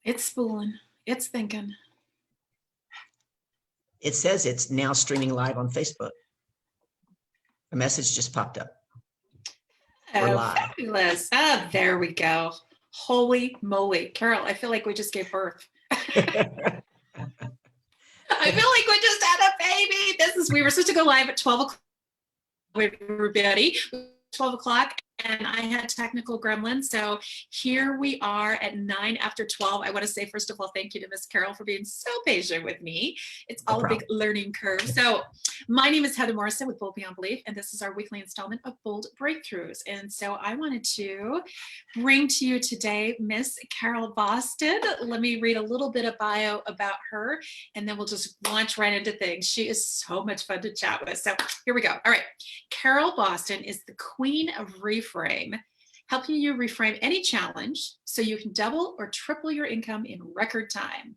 It's spooling. It's thinking. It says it's now streaming live on Facebook. A message just popped up. We're Oh, live. fabulous. Ah, there we go. Holy moly. Carol, I feel like we just gave birth. I feel like we just had a baby. We were supposed to go live at 12 o'clock. Everybody, 12 o'clock. And I had technical gremlins. So here we are at 9 after 12. I want to say, first of all, thank you to Miss Carol for being so patient with me. It's all a big learning curve. So my name is Heather Morrison with Bold Beyond Belief, and this is our weekly installment of Bold Breakthroughs. And so I wanted to bring to you today Miss Carol Boston. Let me read a little bit of bio about her, and then we'll just launch right into things. She is so much fun to chat with. So here we go. All right. Carol Boston is the queen of reframe, helping you reframe any challenge so you can double or triple your income in record time.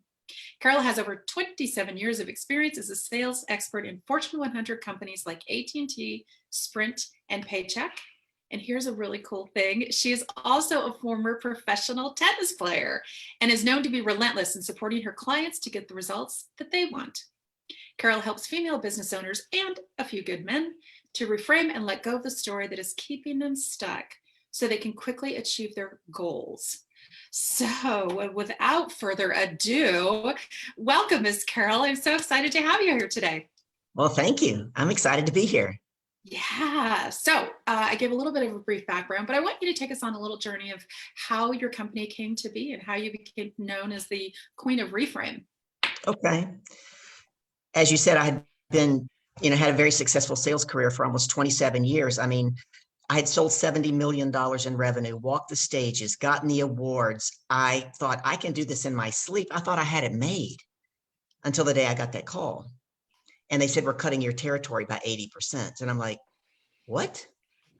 Carol has over 27 years of experience as a sales expert in Fortune 100 companies like AT&T, Sprint, and Paycheck. And here's a really cool thing. She is also a former professional tennis player and is known to be relentless in supporting her clients to get the results that they want. Carol helps female business owners and a few good men to reframe and let go of the story that is keeping them stuck so they can quickly achieve their goals. So without further ado, welcome, Miss Carol. I'm so excited to have you here today. Well, thank you. I'm excited to be here. Yeah. So I gave a little bit of a brief background, but I want you to take us on a little journey of how your company came to be and how you became known as the Queen of Reframe. Okay. As you said, I had been, had a very successful sales career for almost 27 years. I mean, I had sold $70 million in revenue, walked the stages, gotten the awards. I thought I can do this in my sleep. I thought I had it made until the day I got that call. And they said, we're cutting your territory by 80%. And I'm like, what?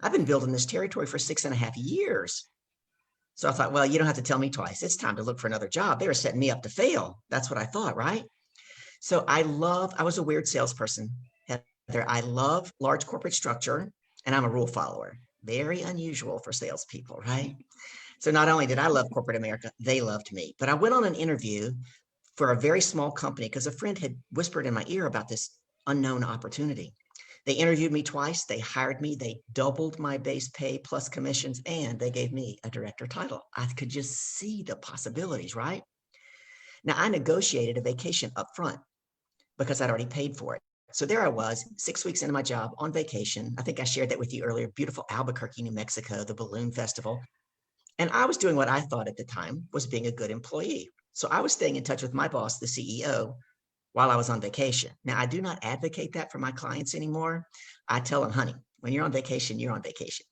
I've been building this territory for 6.5 years. So I thought, well, you don't have to tell me twice. It's time to look for another job. They were setting me up to fail. That's what I thought, right? So I was a weird salesperson, Heather. I love large corporate structure, and I'm a rule follower. Very unusual for salespeople, right? So not only did I love corporate America, they loved me. But I went on an interview for a very small company because a friend had whispered in my ear about this unknown opportunity. They interviewed me twice. They hired me. They doubled my base pay plus commissions, and they gave me a director title. I could just see the possibilities, right? Now, I negotiated a vacation up front because I'd already paid for it. So there I was, 6 weeks into my job on vacation. I think I shared that with you earlier, beautiful Albuquerque, New Mexico, the balloon festival. And I was doing what I thought at the time was being a good employee. So I was staying in touch with my boss, the CEO, while I was on vacation. Now, I do not advocate that for my clients anymore. I tell them, honey, when you're on vacation, you're on vacation.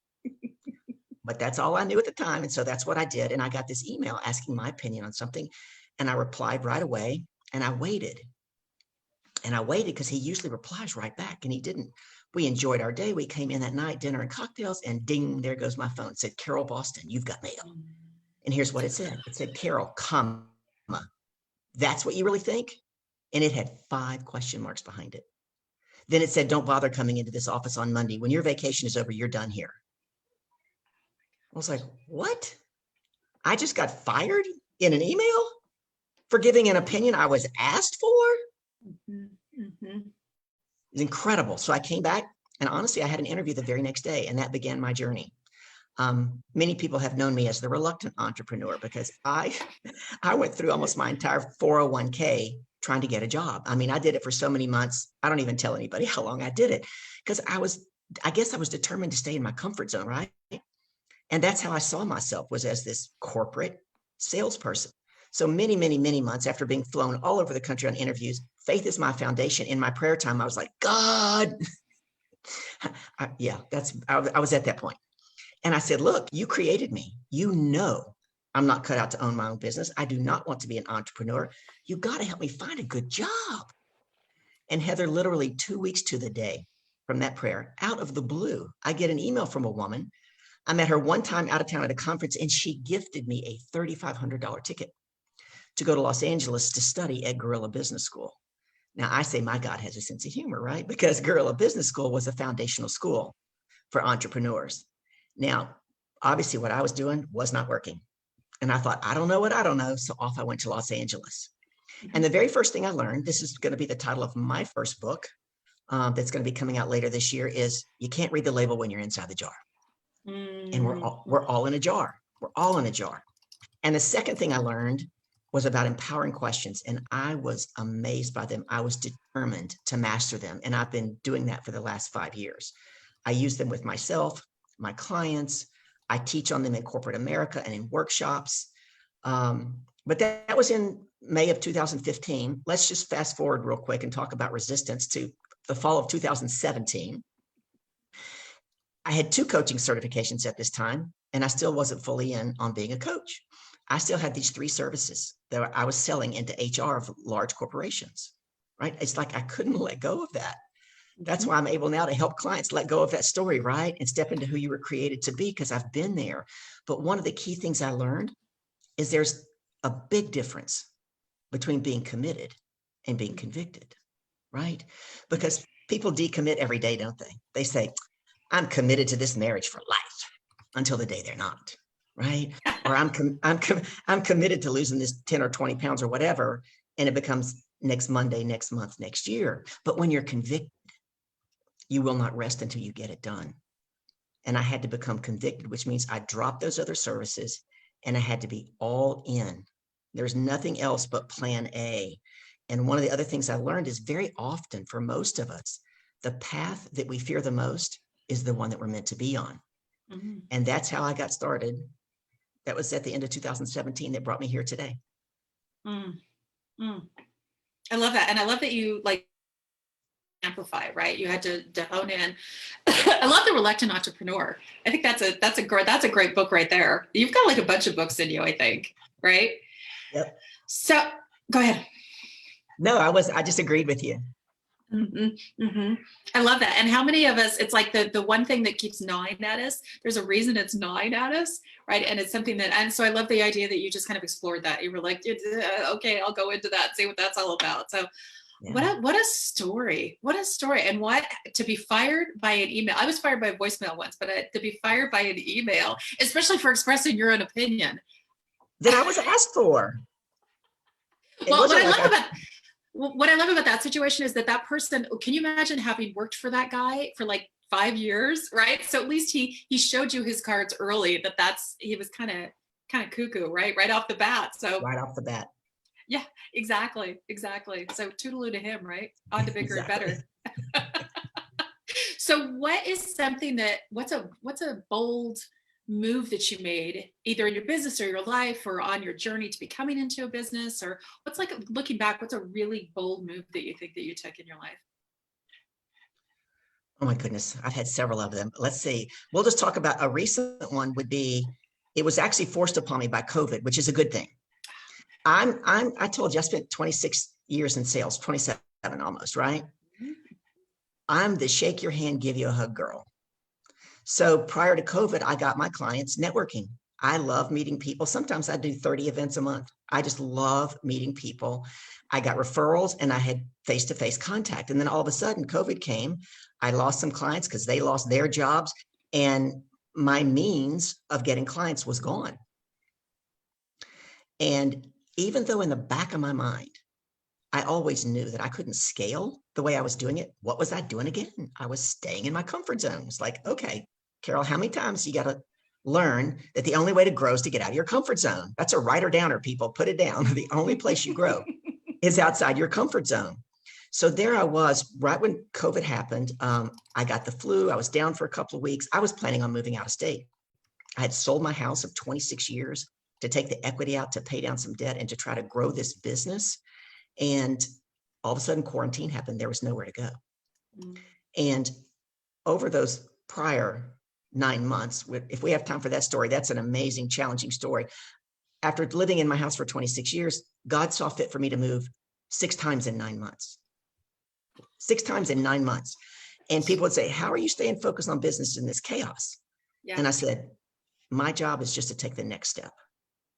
But that's all I knew at the time. And so that's what I did. And I got this email asking my opinion on something. And I replied right away. And I waited. And I waited because he usually replies right back. And he didn't. We enjoyed our day. We came in that night, dinner and cocktails. And ding, there goes my phone. It said, Carol Boston, you've got mail. And here's what it said. It said, Carol, comma. That's what you really think? And it had 5 question marks behind it. Then it said, don't bother coming into this office on Monday. When your vacation is over, you're done here. I was like, what? I just got fired in an email for giving an opinion I was asked for? It's incredible. So I came back, and honestly, I had an interview the very next day, and that began my journey. Many people have known me as the reluctant entrepreneur because I went through almost my entire 401k trying to get a job. I mean, I did it for so many months. I don't even tell anybody how long I did it because I guess I was determined to stay in my comfort zone, right? And that's how I saw myself, was as this corporate salesperson. So many, many, many months after being flown all over the country on interviews, faith is my foundation. In my prayer time, I was like, God, I was at that point. And I said, look, you created me. You know, I'm not cut out to own my own business. I do not want to be an entrepreneur. You got to help me find a good job. And Heather, literally 2 weeks to the day from that prayer, out of the blue, I get an email from a woman. I met her one time out of town at a conference, and she gifted me a $3,500 ticket to go to Los Angeles to study at Guerrilla Business School. Now, I say my God has a sense of humor, right? Because Guerrilla Business School was a foundational school for entrepreneurs. Now, obviously, what I was doing was not working. And I thought, I don't know what I don't know. So off I went to Los Angeles. And the very first thing I learned, this is going to be the title of my first book that's going to be coming out later this year, is you can't read the label when you're inside the jar. And we're all in a jar. We're all in a jar. And the second thing I learned was about empowering questions. And I was amazed by them. I was determined to master them. And I've been doing that for the last 5 years. I use them with myself, my clients. I teach on them in corporate America and in workshops. But that was in May of 2015. Let's just fast forward real quick and talk about resistance to the fall of 2017. I had 2 coaching certifications at this time, and I still wasn't fully in on being a coach. I still had these 3 services that I was selling into HR of large corporations, right? It's like I couldn't let go of that. That's why I'm able now to help clients let go of that story, right? And step into who you were created to be, because I've been there. But one of the key things I learned is there's a big difference between being committed and being convicted, right? Because people decommit every day, don't they? They say, I'm committed to this marriage for life, until the day they're not, right? Or I'm committed to losing this 10 or 20 pounds or whatever, and it becomes next Monday, next month, next year. But when you're convicted, you will not rest until you get it done. And I had to become convicted, which means I dropped those other services and I had to be all in. There's nothing else but plan A. And one of the other things I learned is very often for most of us, the path that we fear the most is the one that we're meant to be on. Mm-hmm. And that's how I got started. That was at the end of 2017 that brought me here today. I love that. And I love that you amplify, right? You had to hone in. I love The Reluctant Entrepreneur. I think that's a great book right there. You've got a bunch of books in you, I think, right? Yep. So go ahead. No, I just agreed with you. Mm-hmm, mm-hmm. I love that. And how many of us, it's like the one thing that keeps gnawing at us, there's a reason it's gnawing at us, right? And it's something that, and so I love the idea that you just kind of explored that. You were like, okay, I'll go into that, see what that's all about. So yeah. What a story. What a story. And what, to be fired by an email. I was fired by a voicemail once, but to be fired by an email, especially for expressing your own opinion. That I was asked for. Well, what I love about that situation is that person, can you imagine having worked for that guy for 5 years, right? So at least he showed you his cards early, he was kind of cuckoo, right off the bat. So right off the bat. Yeah, exactly. So toodaloo to him, right? On to bigger Exactly. and better. So what is something what's a bold move that you made, either in your business or your life or on your journey to becoming into a business, or what's looking back, what's a really bold move that you think that you took in your life? Oh my goodness, I've had several of them. Let's see. We'll just talk about a recent one would be, it was actually forced upon me by COVID, which is a good thing. I told you I spent 26 years in sales, 27 almost, right? I'm the shake your hand, give you a hug girl. So prior to COVID, I got my clients networking. I love meeting people. Sometimes I do 30 events a month. I just love meeting people. I got referrals and I had face-to-face contact. And then all of a sudden COVID came. I lost some clients because they lost their jobs and my means of getting clients was gone. And even though in the back of my mind, I always knew that I couldn't scale the way I was doing it, what was I doing again? I was staying in my comfort zone. It's like, okay, Carol, how many times you got to learn that the only way to grow is to get out of your comfort zone? That's a writer downer, people. Put it down. The only place you grow is outside your comfort zone. So there I was right when COVID happened. I got the flu. I was down for a couple of weeks. I was planning on moving out of state. I had sold my house of 26 years to take the equity out to pay down some debt and to try to grow this business. And all of a sudden quarantine happened. There was nowhere to go. And over those prior 9 months, if we have time for that story, that's an amazing, challenging story. After living in my house for 26 years, God saw fit for me to move 6 times in 9 months. 6 times in 9 months. And people would say, how are you staying focused on business in this chaos? Yeah. And I said, my job is just to take the next step,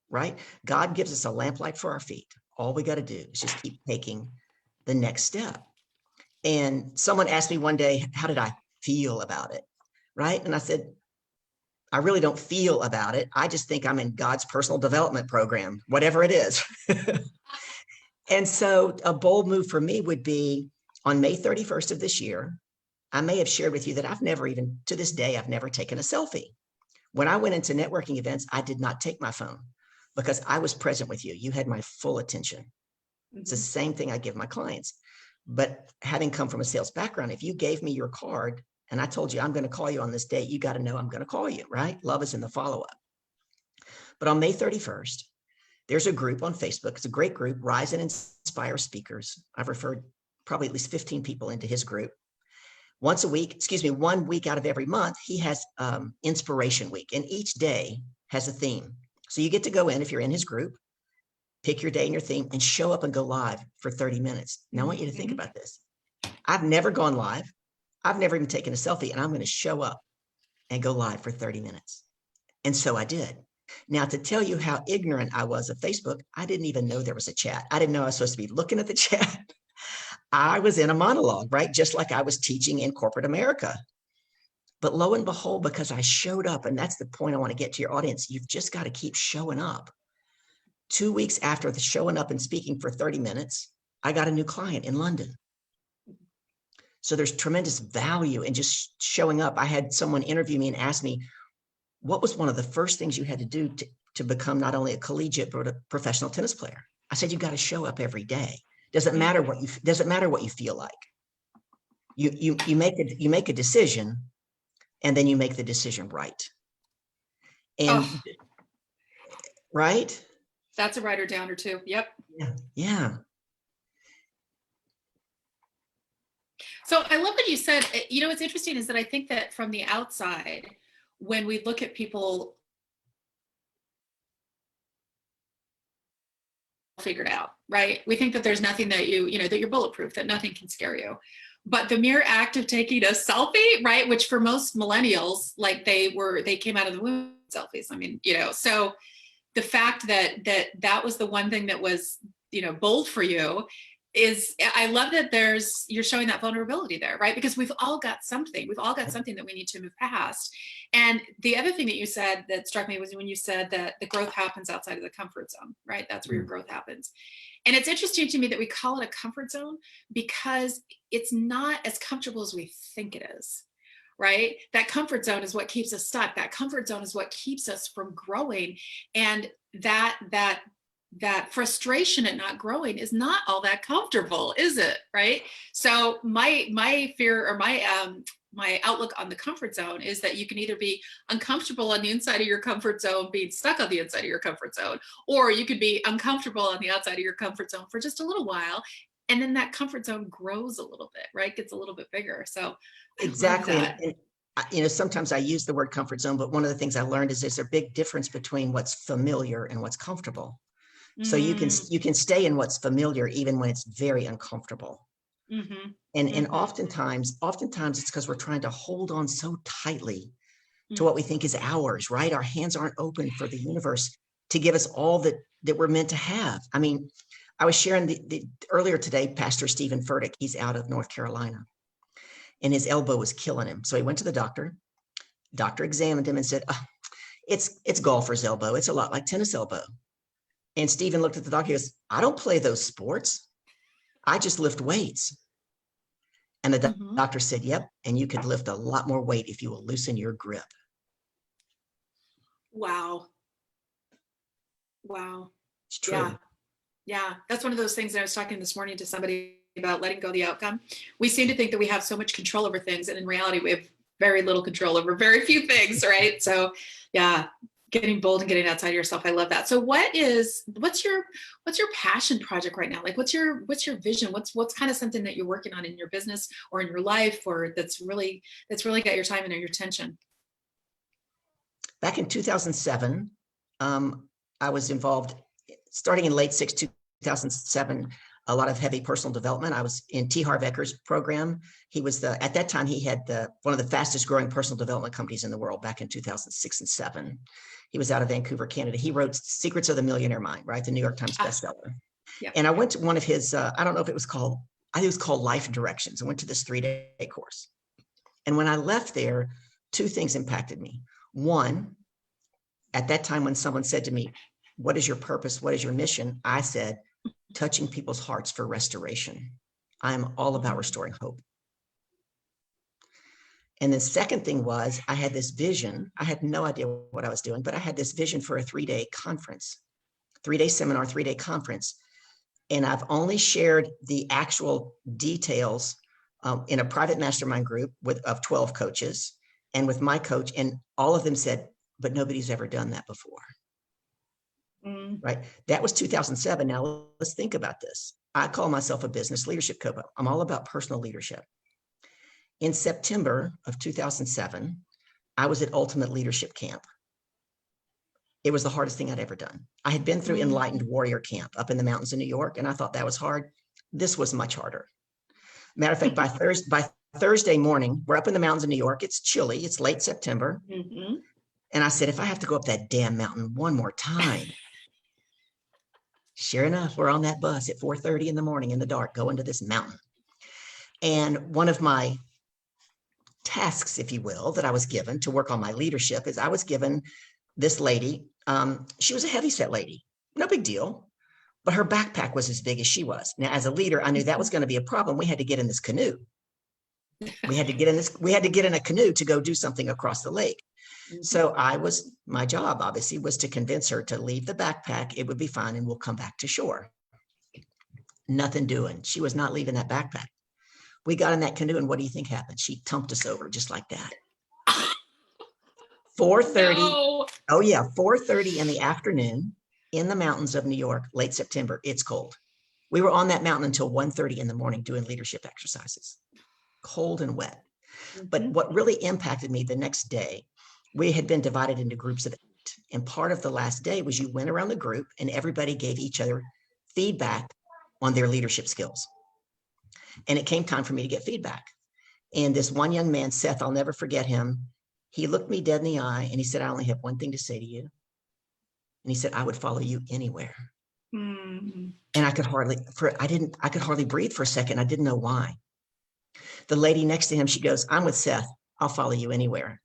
right? God gives us a lamplight for our feet. All we got to do is just keep taking the next step. And someone asked me one day, how did I feel about it? Right. And I said, I really don't feel about it. I just think I'm in God's personal development program, whatever it is. And so a bold move for me would be on May 31st of this year. I may have shared with you that I've never even, to this day, I've never taken a selfie. When I went into networking events, I did not take my phone because I was present with you. You had my full attention. It's the same thing I give my clients. But having come from a sales background, if you gave me your card and I told you I'm going to call you on this date, you got to know I'm going to call you, right? Love is in the follow-up. But on May 31st, there's a group on Facebook. It's a great group, Rise and Inspire Speakers. I've referred probably at least 15 people into his group. Once a week, 1 week out of every month, he has Inspiration Week, and each day has a theme. So you get to go in, if you're in his group, pick your day and your theme, and show up and go live for 30 minutes. Now I want you to think about this. I've never gone live. I've never even taken a selfie, and I'm going to show up and go live for 30 minutes. And so I did. Now, to tell you how ignorant I was of Facebook, I didn't even know there was a chat. I didn't know I was supposed to be looking at the chat. I was in a monologue, right? Just like I was teaching in corporate America. But lo and behold, because I showed up, and that's the point I want to get to your audience, you've just got to keep showing up. 2 weeks after the showing up and speaking for 30 minutes, I got a new client in London. So there's tremendous value in just showing up. I had someone interview me and ask me, what was one of the first things you had to do to become not only a collegiate, but a professional tennis player? I said, you got to show up every day. Doesn't matter what you feel like. You make a decision, and then you make the decision right. And right? That's a writer downer too. Yep. Yeah. So I love what you said. You know, what's interesting is that I think that from the outside, when we look at people figured out, right? We think that there's nothing that that you're bulletproof, that nothing can scare you. But the mere act of taking a selfie, right? Which for most millennials, like they came out of the womb selfies. I mean, so the fact that was the one thing that was, bold for you is, I love that you're showing that vulnerability there, right? Because we've all got something that we need to move past. And the other thing that you said that struck me was when you said that the growth happens outside of the comfort zone, right? That's where your growth happens. And it's interesting to me that we call it a comfort zone because it's not as comfortable as we think it is, right? That comfort zone is what keeps us stuck. That comfort zone is what keeps us from growing. And that frustration at not growing is not all that comfortable, is it? Right? So my fear, or my outlook on the comfort zone is that you can either be uncomfortable on the inside of your comfort zone, being stuck on the inside of your comfort zone, or you could be uncomfortable on the outside of your comfort zone for just a little while. And then that comfort zone grows a little bit, right? Gets a little bit bigger. So exactly. And, sometimes I use the word comfort zone, but one of the things I learned is there's a big difference between what's familiar and what's comfortable. So you can stay in what's familiar even when it's very uncomfortable. And oftentimes it's because we're trying to hold on so tightly to what we think is ours, right? Our hands aren't open for the universe to give us all that we're meant to have. I mean, I was sharing earlier today, Pastor Stephen Furtick, he's out of North Carolina, and his elbow was killing him. So he went to the doctor. Doctor examined him and said, it's golfer's elbow. It's a lot like tennis elbow. And Stephen looked at the doctor. He goes, I don't play those sports. I just lift weights. And the doctor said, yep. And you could lift a lot more weight if you will loosen your grip. Wow. It's true. Yeah. That's one of those things that I was talking this morning to somebody about, letting go of the outcome. We seem to think that we have so much control over things. And in reality, we have very little control over very few things, right? So yeah. Getting bold and getting outside of yourself. I love that. So what's your passion project right now? Like what's your vision? What's kind of something that you're working on in your business or in your life, or that's really got your time and your attention? Back in 2007, I was involved starting in late 2007, a lot of heavy personal development. I was in T. Harv Eker's program. He was at that time, he had one of the fastest growing personal development companies in the world back in 2006 and 2007. He was out of Vancouver, Canada. He wrote Secrets of the Millionaire Mind, right? The New York Times bestseller. Yeah. And I went to one of his, I don't know if it was called, I think it was called Life Directions. I went to this 3-day course. And when I left there, two things impacted me. One, at that time when someone said to me, what is your purpose? What is your mission? I said, touching people's hearts for restoration. I'm all about restoring hope. And the second thing was I had this vision. I had no idea what I was doing, but I had this vision for a 3-day conference, 3-day seminar, 3-day conference. And I've only shared the actual details in a private mastermind group of 12 coaches and with my coach. And all of them said, but nobody's ever done that before. Right? That was 2007. Now let's think about this. I call myself a business leadership coach. I'm all about personal leadership. In September of 2007, I was at Ultimate Leadership Camp. It was the hardest thing I'd ever done. I had been through Enlightened Warrior Camp up in the mountains of New York, and I thought that was hard. This was much harder. Matter of fact, by Thursday morning, we're up in the mountains of New York. It's chilly. It's late September. And I said, if I have to go up that damn mountain one more time. Sure enough, we're on that bus at 4:30 in the morning in the dark, going to this mountain. And one of my tasks, if you will, that I was given to work on my leadership is I was given this lady. She was a heavyset lady, no big deal, but her backpack was as big as she was. Now, as a leader, I knew that was going to be a problem. We had to get in this canoe. We had to get in a canoe to go do something across the lake. So my job obviously was to convince her to leave the backpack. It would be fine. And we'll come back to shore. Nothing doing. She was not leaving that backpack. We got in that canoe, and what do you think happened? She tumped us over just like that. 4:30. No. Oh yeah, 4:30 in the afternoon in the mountains of New York, late September. It's cold. We were on that mountain until 1:30 in the morning doing leadership exercises. Cold and wet. But what really impacted me the next day, we had been divided into groups of 8. And part of the last day was you went around the group and everybody gave each other feedback on their leadership skills. And it came time for me to get feedback. And this one young man, Seth, I'll never forget him. He looked me dead in the eye and he said, I only have one thing to say to you. And he said, I would follow you anywhere. And I could hardly breathe for a second. I didn't know why. The lady next to him, she goes, I'm with Seth. I'll follow you anywhere.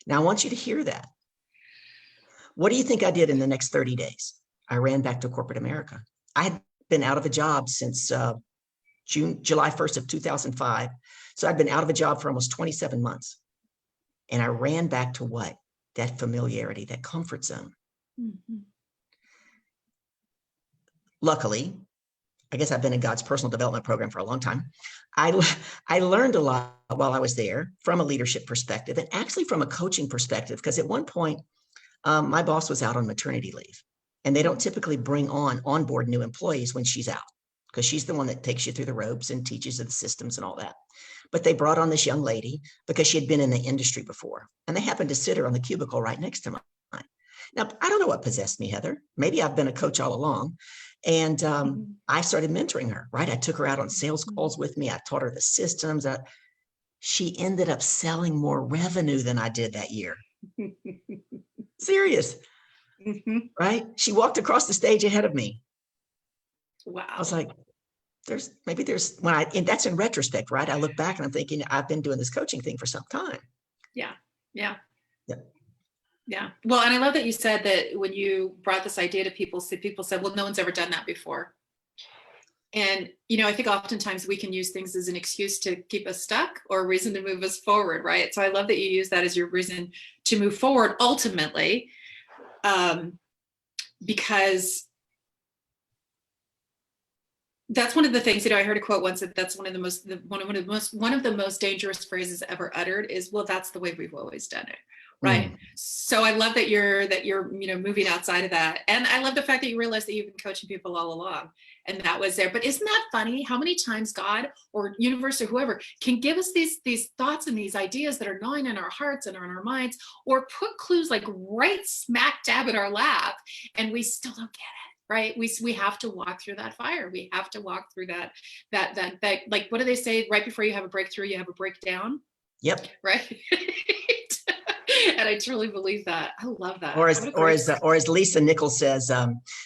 Now I want you to hear that. What do you think I did in the next 30 days? I ran back to corporate America. I had been out of a job since July 1st of 2005. So I'd been out of a job for almost 27 months. And I ran back to what? That familiarity, that comfort zone. Luckily, I guess I've been in God's personal development program for a long time. I learned a lot while I was there from a leadership perspective and actually from a coaching perspective, because at one point, my boss was out on maternity leave, and they don't typically bring on board new employees when she's out, because she's the one that takes you through the ropes and teaches you the systems and all that. But they brought on this young lady because she had been in the industry before, and they happened to sit her on the cubicle right next to mine. Now, I don't know what possessed me, Heather. Maybe I've been a coach all along. And I started mentoring her, right? I took her out on sales calls with me. I taught her the systems. She ended up selling more revenue than I did that year. Serious, right? She walked across the stage ahead of me. Wow. I was like, there's, and that's in retrospect, right? I look back and I'm thinking, I've been doing this coaching thing for some time. Yeah. Well, and I love that you said that when you brought this idea to people said, well, no one's ever done that before. And, I think oftentimes we can use things as an excuse to keep us stuck or a reason to move us forward, right? So I love that you use that as your reason to move forward ultimately, because that's one of the things, I heard a quote once that that's one of the most dangerous phrases ever uttered is, well, that's the way we've always done it. Right. So I love that you're moving outside of that. And I love the fact that you realize that you've been coaching people all along and that was there. But isn't that funny how many times God or universe or whoever can give us these thoughts and these ideas that are gnawing in our hearts and in our minds, or put clues like right smack dab in our lap, and we still don't get it. Right. We have to walk through that fire. We have to walk through that, like, what do they say? Right before you have a breakthrough, you have a breakdown. Yep. Right. And I truly believe that. I love that. Or as Lisa Nichols says,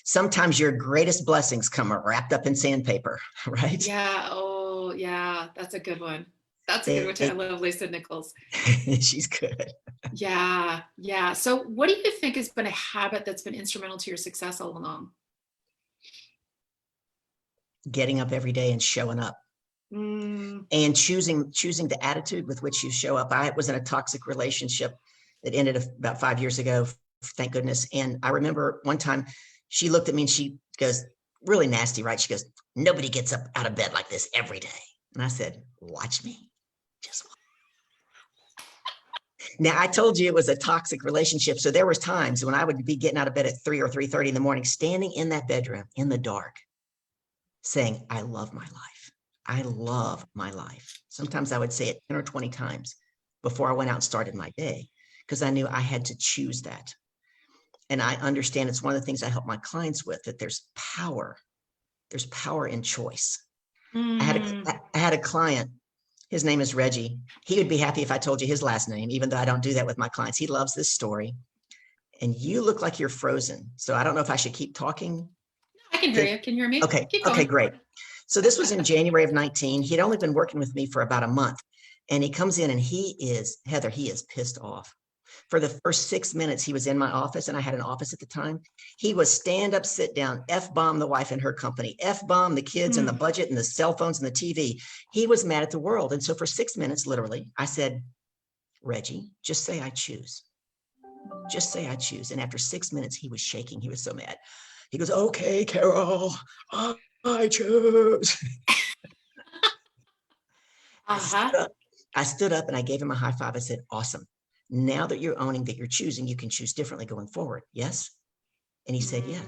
sometimes your greatest blessings come wrapped up in sandpaper, right? Yeah. Oh, yeah. That's a good one. That's a good one too. I love Lisa Nichols. She's good. Yeah. Yeah. So what do you think has been a habit that's been instrumental to your success all along? Getting up every day and showing up. Mm, And choosing the attitude with which you show up. I was in a toxic relationship that ended about 5 years ago, thank goodness. And I remember one time she looked at me and she goes, really nasty, right? She goes, nobody gets up out of bed like this every day. And I said, watch me. Just watch. Now, I told you it was a toxic relationship. So there was times when I would be getting out of bed at 3 or 3:30 in the morning, standing in that bedroom in the dark, saying, I love my life. I love my life. Sometimes I would say it 10 or 20 times before I went out and started my day, because I knew I had to choose that. And I understand it's one of the things I help my clients with, that there's power. There's power in choice. mm. I had a client, his name is Reggie. He would be happy if I told you his last name, even though I don't do that with my clients. He loves this story. And you look like you're frozen. So I don't know if I should keep talking. I can hear you. Can you hear me? Okay. Keep going. Great. So this was in January of 19. He'd only been working with me for about a month. And he comes in and Heather, he is pissed off. For the first 6 minutes, he was in my office, and I had an office at the time. He was stand up, sit down, F-bomb the wife and her company, F-bomb the kids and the budget and the cell phones and the TV. He was mad at the world. And so for 6 minutes, literally, I said, Reggie, just say I choose. Just say I choose. And after 6 minutes, he was shaking. He was so mad. He goes, okay, Carol, I choose. I stood up and I gave him a high five. I said, awesome. Now that you're owning that you're choosing, you can choose differently going forward. Yes. And he said, yeah.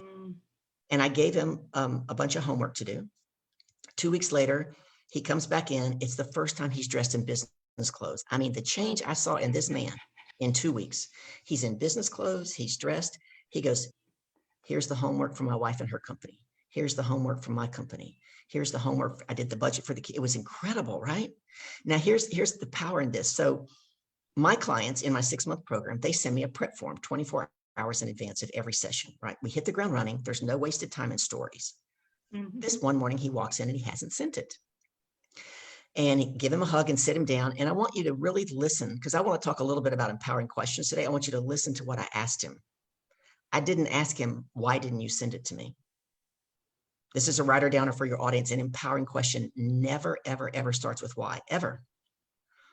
And I gave him a bunch of homework to do. 2 weeks later, he comes back in. It's the first time he's dressed in business clothes. I mean, the change I saw in this man in 2 weeks. He's in business clothes. He's dressed. He goes, here's the homework for my wife and her company. Here's the homework from my company. Here's the homework. I did the budget for the kid. It was incredible, right? Now, here's the power in this. So my clients in my 6-month program, they send me a prep form 24 hours in advance of every session, right? We hit the ground running. There's no wasted time in stories. Mm-hmm. This one morning he walks in and he hasn't sent it. And give him a hug and sit him down. And I want you to really listen, because I want to talk a little bit about empowering questions today. I want you to listen to what I asked him. I didn't ask him, why didn't you send it to me? This is a writer downer for your audience. An empowering question never, ever, ever starts with why, ever.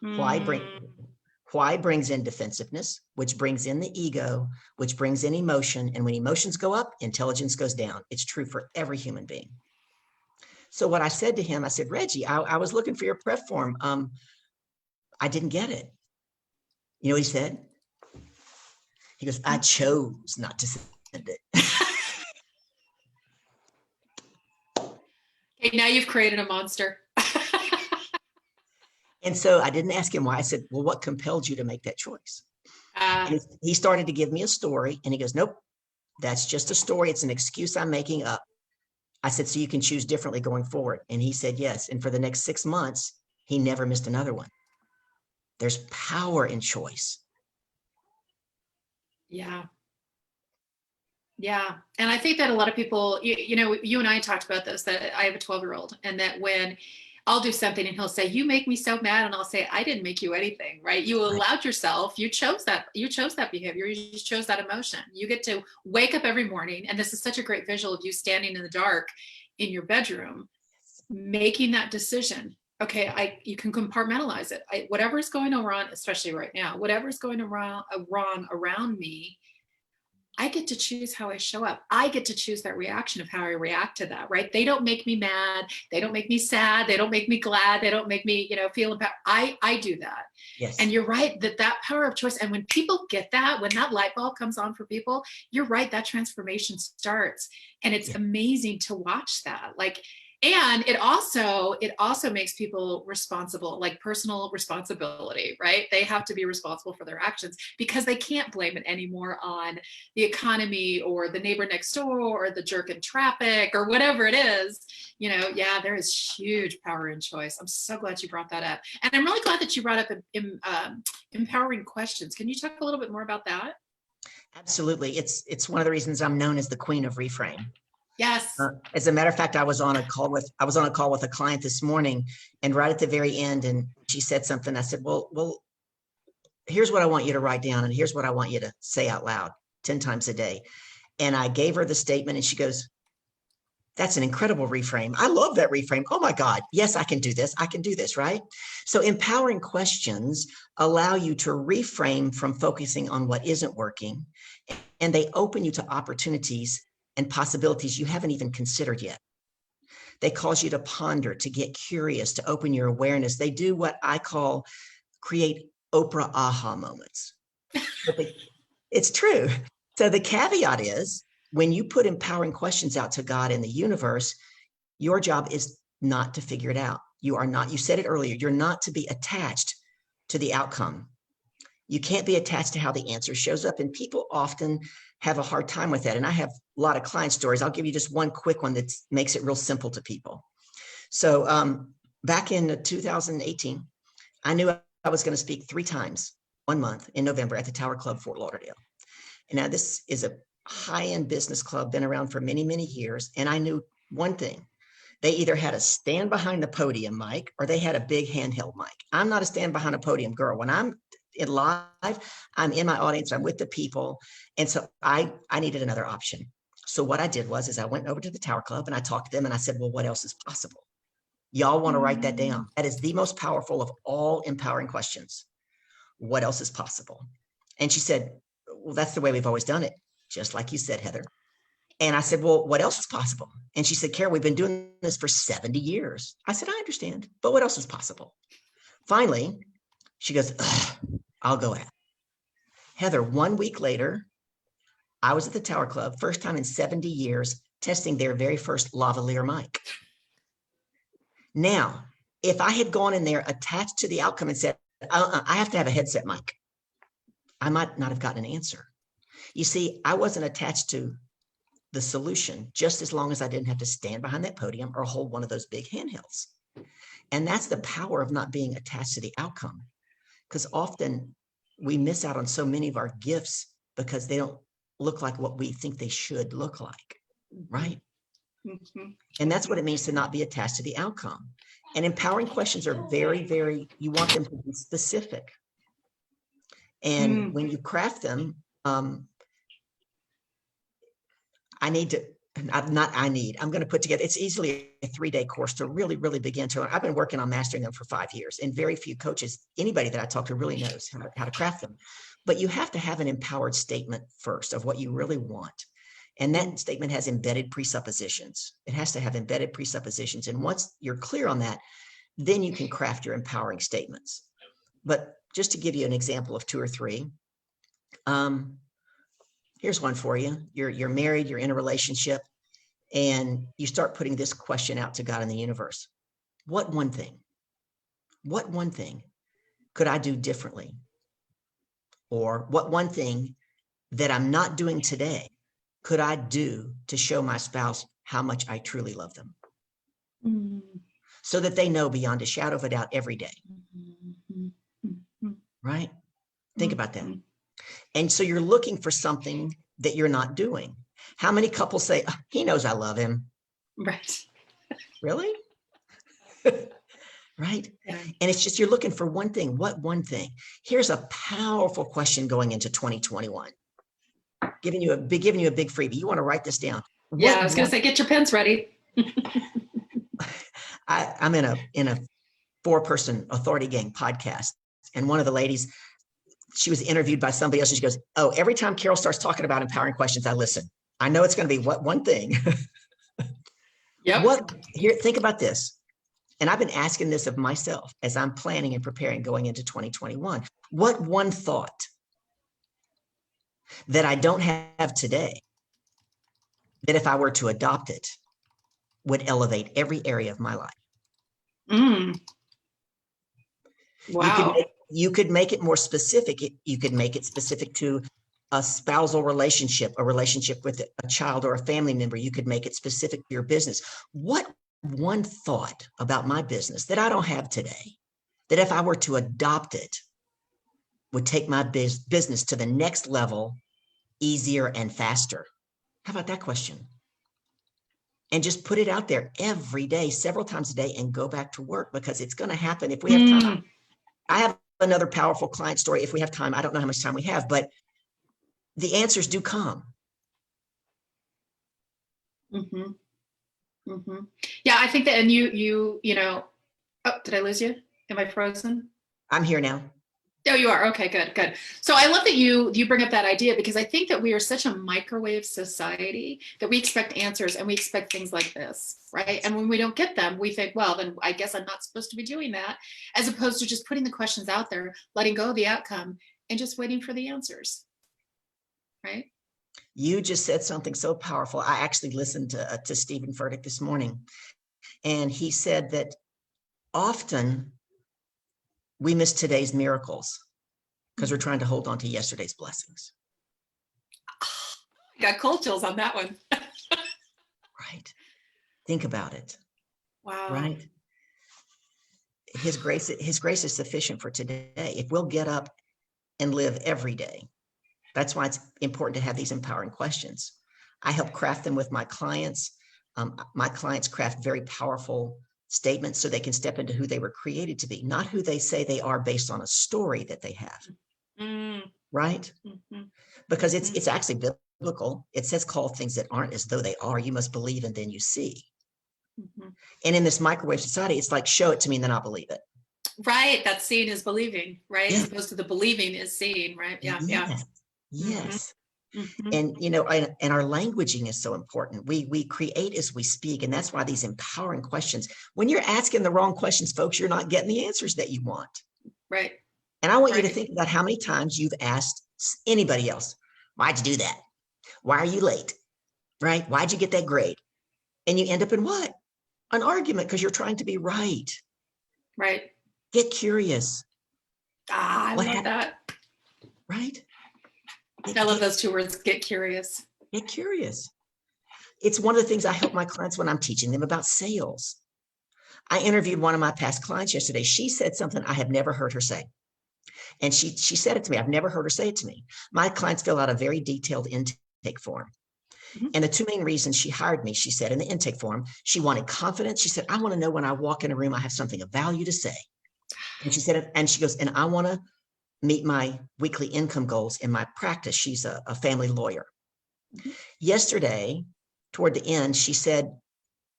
Why brings in defensiveness, which brings in the ego, which brings in emotion. And when emotions go up, intelligence goes down. It's true for every human being. So what I said to him, I said, Reggie, I was looking for your prep form. I didn't get it. You know what he said? He goes, I chose not to send it. Okay, now you've created a monster. And so I didn't ask him why. I said, well, what compelled you to make that choice? And he started to give me a story, and he goes, nope, that's just a story. It's an excuse I'm making up. I said, so you can choose differently going forward. And he said, yes. And for the next 6 months, he never missed another one. There's power in choice. Yeah. Yeah. And I think that a lot of people, you know, you and I talked about this, that I have a 12-year-old, and that when I'll do something and he'll say, you make me so mad. And I'll say, I didn't make you anything, right? You allowed yourself, you chose that behavior. You just chose that emotion. You get to wake up every morning. And this is such a great visual of you standing in the dark in your bedroom, making that decision. Okay, you can compartmentalize it. Whatever is going on, especially right now, whatever is going wrong around me, I get to choose how I show up. I get to choose that reaction of how I react to that, right? They don't make me mad. They don't make me sad. They don't make me glad. They don't make me, feel empowered. I do that. Yes. And you're right, that power of choice. And when people get that, when that light bulb comes on for people, you're right, that transformation starts. And it's amazing to watch that. And it also makes people responsible, like personal responsibility, right? They have to be responsible for their actions, because they can't blame it anymore on the economy or the neighbor next door or the jerk in traffic or whatever it is. There is huge power in choice. I'm so glad you brought that up. And I'm really glad that you brought up empowering questions. Can you talk a little bit more about that? Absolutely. It's one of the reasons I'm known as the queen of reframe. Yes. As a matter of fact, I was on a call with a client this morning, and right at the very end, and she said something. I said, well, here's what I want you to write down, and here's what I want you to say out loud 10 times a day. And I gave her the statement, and she goes, that's an incredible reframe. I love that reframe. Oh my God. Yes, I can do this. I can do this, right? So empowering questions allow you to reframe from focusing on what isn't working, and they open you to opportunities and possibilities you haven't even considered yet. They cause you to ponder, to get curious, to open your awareness. They do what I call create Oprah aha moments. It's true. So the caveat is, when you put empowering questions out to God and the universe, your job is not to figure it out. You are not, you said it earlier, you're not to be attached to the outcome. You can't be attached to how the answer shows up. And people often have a hard time with that. And I have a lot of client stories. I'll give you just one quick one that makes it real simple to people. So back in 2018, I knew I was going to speak 3 times 1 month in November at the Tower Club, Fort Lauderdale. And now this is a high-end business club, been around for many, many years. And I knew one thing. They either had a stand behind the podium mic or they had a big handheld mic. I'm not a stand behind a podium girl. When I'm in live, I'm in my audience, I'm with the people. And so I needed another option. So what I did was, I went over to the Tower Club and I talked to them and I said, well, what else is possible? Y'all want to write that down. That is the most powerful of all empowering questions. What else is possible? And she said, well, that's the way we've always done it. Just like you said, Heather. And I said, well, what else is possible? And she said, Carol, we've been doing this for 70 years. I said, I understand, but what else is possible? Finally, she goes, I'll go at. Heather, 1 week later, I was at the Tower Club, first time in 70 years, testing their very first lavalier mic. Now, if I had gone in there attached to the outcome and said, I have to have a headset mic, I might not have gotten an answer. You see, I wasn't attached to the solution just as long as I didn't have to stand behind that podium or hold one of those big handhelds. And that's the power of not being attached to the outcome, because often we miss out on so many of our gifts because they don't look like what we think they should look like, right? Mm-hmm. And that's what it means to not be attached to the outcome. And empowering questions are very, very, you want them to be specific. And when you craft them, I'm going to put together, it's easily a 3-day course to really, really begin to, I've been working on mastering them for 5 years, and very few coaches, anybody that I talk to really knows how to craft them. But you have to have an empowered statement first of what you really want. And that statement has embedded presuppositions. It has to have embedded presuppositions. And once you're clear on that, then you can craft your empowering statements. But just to give you an example of 2 or 3, here's one for you. You're married, you're in a relationship, and you start putting this question out to God in the universe. What one thing could I do differently? Or what one thing that I'm not doing today could I do to show my spouse how much I truly love them? So that they know beyond a shadow of a doubt every day. Right? Think about that. And so you're looking for something that you're not doing. How many couples say, oh, he knows I love him? Right. Really? Right? Yeah. And it's just, you're looking for one thing. What one thing? Here's a powerful question going into 2021. Giving you a big freebie. You want to write this down. Yeah, I was going to say, get your pens ready. I'm in a 4-person Authority Gang podcast. And one of the ladies, she was interviewed by somebody else, and she goes, oh, every time Carol starts talking about empowering questions, I listen. I know it's going to be what one thing. Yep. Think about this. And I've been asking this of myself as I'm planning and preparing going into 2021. What one thought that I don't have today, that if I were to adopt it, would elevate every area of my life? Wow. You could make it more specific. You could make it specific to a spousal relationship, a relationship with a child or a family member. You could make it specific to your business. What one thought about my business that I don't have today, that if I were to adopt it, would take my business to the next level, easier and faster? How about that question? and just put it out there every day, several times a day, and go back to work, because it's going to happen if we have time. I have another powerful client story if we have time. I don't know how much time we have, but the answers do come. Mm-hmm. Mm-hmm. Yeah, I think that, and you know, oh, did I lose you? Am I frozen? I'm here now. Oh, you are. Okay, good, good. So I love that you bring up that idea, because I think that we are such a microwave society that we expect answers and we expect things like this, right? And when we don't get them, we think, well, then I guess I'm not supposed to be doing that, as opposed to just putting the questions out there, letting go of the outcome, and just waiting for the answers, right? You just said something so powerful. I actually listened to Stephen Furtick this morning, and he said that often we miss today's miracles because we're trying to hold on to yesterday's blessings. I got cold chills on that one. Right. Think about it. Wow. Right. His grace is sufficient for today. If we'll get up and live every day. That's why it's important to have these empowering questions. I help craft them with my clients. My clients craft very powerful statements so they can step into who they were created to be, not who they say they are based on a story that they have. Right? Mm-hmm. Because it's actually biblical. It says, call things that aren't as though they are. You must believe and then you see. Mm-hmm. And in this microwave society, it's like, show it to me and then I'll believe it. Right. That seeing is believing, right? Yeah. As opposed to the believing is seeing, right? Yeah. Yes. Yeah. Yes. Mm-hmm. And, you know, and our languaging is so important. We create as we speak. And that's why these empowering questions, when you're asking the wrong questions, folks, you're not getting the answers that you want. Right. And I want right. you to think about how many times you've asked anybody else, why'd you do that? Why are you late? Right? Why'd you get that grade? And you end up in what? An argument, because you're trying to be right. Right. Get curious. I love that. Right? I love those two words, get curious. Get curious. It's one of the things I help my clients when I'm teaching them about sales. I interviewed one of my past clients yesterday. She said something I have never heard her say. And she said it to me. I've never heard her say it to me. My clients fill out a very detailed intake form. Mm-hmm. And the two main reasons she hired me, she said in the intake form, she wanted confidence. She said, I want to know when I walk in a room, I have something of value to say. And she said, and she goes, and I want to meet my weekly income goals in my practice. She's a family lawyer. Mm-hmm. Yesterday, toward the end, she said,